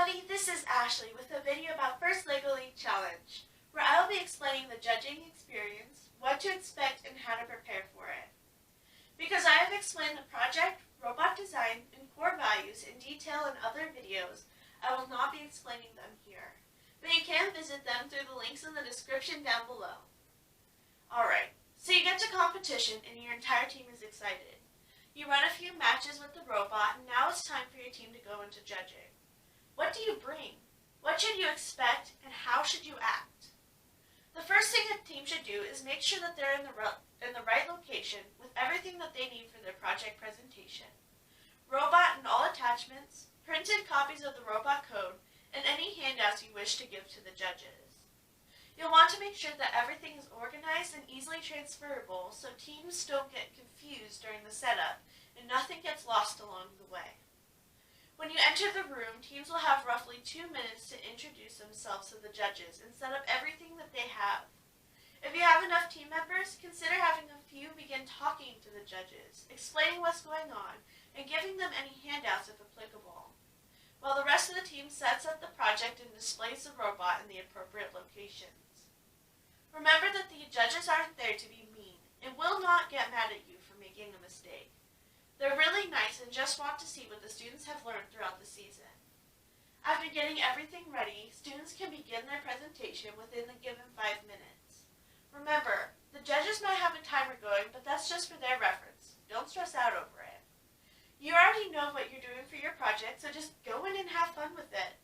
everybody, this is Ashley with a video about First LEGO League Challenge, where I will be explaining the judging experience, what to expect, and how to prepare for it. Because I have explained the project, robot design, and core values in detail in other videos, I will not be explaining them here, but you can visit them through the links in the description down below. Alright, so you get to competition and your entire team is excited. You run a few matches with the robot, and now it's time for your team to go into judging. What do you bring? What should you expect, and how should you act? The first thing a team should do is make sure that they're in the right location with everything that they need for their project presentation. Robot and all attachments, printed copies of the robot code, and any handouts you wish to give to the judges. You'll want to make sure that everything is organized and easily transferable so teams don't get confused during the setup and nothing gets lost along the way. When you enter the room, teams will have roughly 2 minutes to introduce themselves to the judges and set up everything that they have. If you have enough team members, consider having a few begin talking to the judges, explaining what's going on, and giving them any handouts if applicable, while the rest of the team sets up the project and displays the robot in the appropriate locations. Remember that the judges aren't there to be mean and will not get mad at you for making a mistake. They're really nice and just want to see what the students have learned throughout the season. After getting everything ready, students can begin their presentation within the given 5 minutes. Remember, the judges might have a timer going, but that's just for their reference. Don't stress out over it. You already know what you're doing for your project, so just go in and have fun with it.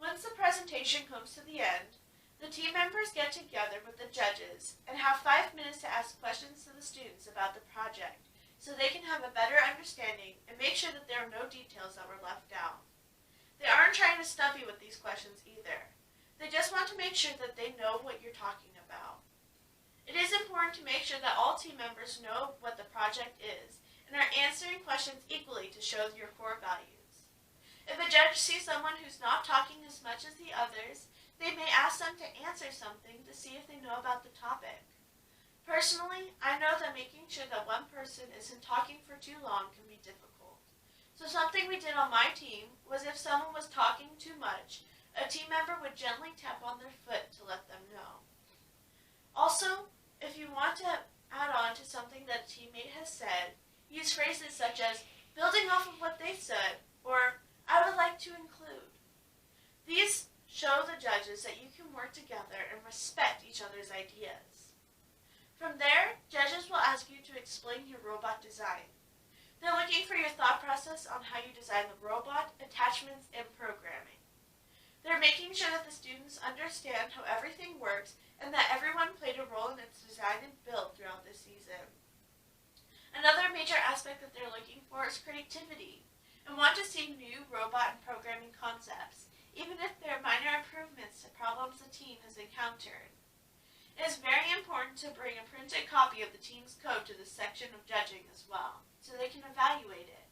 Once the presentation comes to the end, the team members get together with the judges and have 5 minutes to ask questions to the students about the project, so they can have a better understanding and make sure that there are no details that were left out. They aren't trying to stump you with these questions either. They just want to make sure that they know what you're talking about. It is important to make sure that all team members know what the project is and are answering questions equally to show your core values. If a judge sees someone who's not talking as much as the others, they may ask them to answer something to see if they know about the topic. Personally, I know that making sure that one person isn't talking for too long can be difficult. So something we did on my team was if someone was talking too much, a team member would gently tap on their foot to let them know. Also, if you want to add on to something that a teammate has said, use phrases such as, building off of what they said, or, I would like to include. These show the judges that you can work together and respect each other's ideas. From there, judges will ask you to explain your robot design. They're looking for your thought process on how you design the robot, attachments, and programming. They're making sure that the students understand how everything works and that everyone played a role in its design and build throughout the season. Another major aspect that they're looking for is creativity and want to see new robot and programming concepts, even if they're minor improvements to problems the team has encountered. It is very important to bring a printed copy of the team's code to this section of judging as well, so they can evaluate it.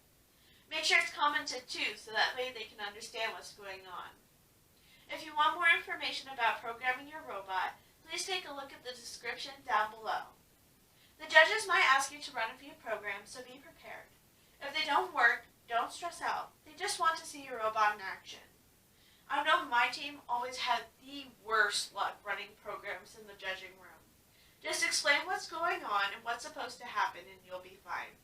Make sure it's commented too, so that way they can understand what's going on. If you want more information about programming your robot, please take a look at the description down below. The judges might ask you to run a few programs, so be prepared. If they don't work, don't stress out. They just want to see your robot in action. I know my team always had the worst luck running programs in the judging room. Just explain what's going on and what's supposed to happen and you'll be fine.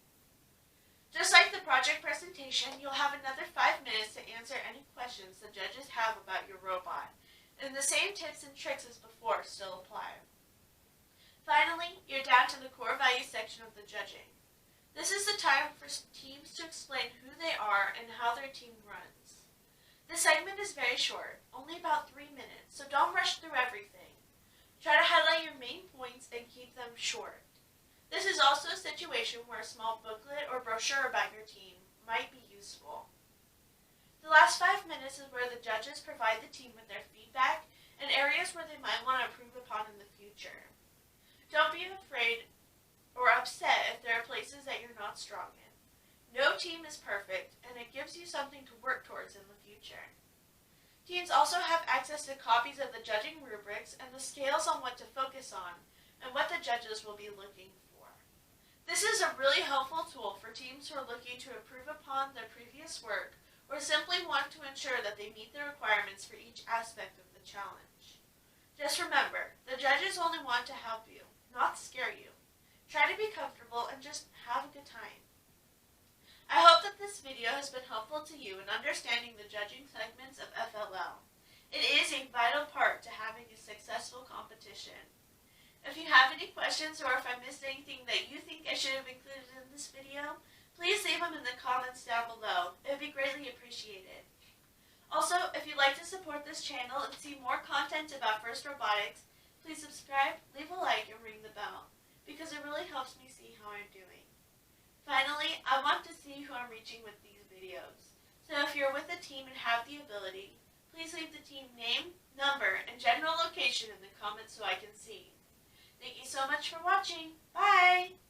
Just like the project presentation, you'll have another 5 minutes to answer any questions the judges have about your robot, and the same tips and tricks as before still apply. Finally, you're down to the core values section of the judging. This is the time for teams to explain who they are and how their team runs. This segment is very short, only about 3 minutes, so don't rush through everything. Try to highlight your main points and keep them short. This is also a situation where a small booklet or brochure about your team might be useful. The last 5 minutes is where the judges provide the team with their feedback and areas where they might want to improve upon in the future. Don't be afraid or upset if there are places that you're not strong in. No team is perfect, and it gives you something to work towards in the future. Teams also have access to copies of the judging rubrics and the scales on what to focus on and what the judges will be looking for. This is a really helpful tool for teams who are looking to improve upon their previous work or simply want to ensure that they meet the requirements for each aspect of the challenge. Just remember, the judges only want to help you, not scare you. Try to be comfortable and just have a good time. I hope that this video has been helpful to you in understanding the judging segments of FLL. It is a vital part to having a successful competition. If you have any questions or if I missed anything that you think I should have included in this video, please leave them in the comments down below. It would be greatly appreciated. Also, if you'd like to support this channel and see more content about FIRST Robotics, please subscribe, leave a like, and ring the bell, because it really helps me see how I'm doing. Finally, I want to see who I'm reaching with these videos. So if you're with a team and have the ability, please leave the team name, number, and general location in the comments so I can see. Thank you so much for watching. Bye!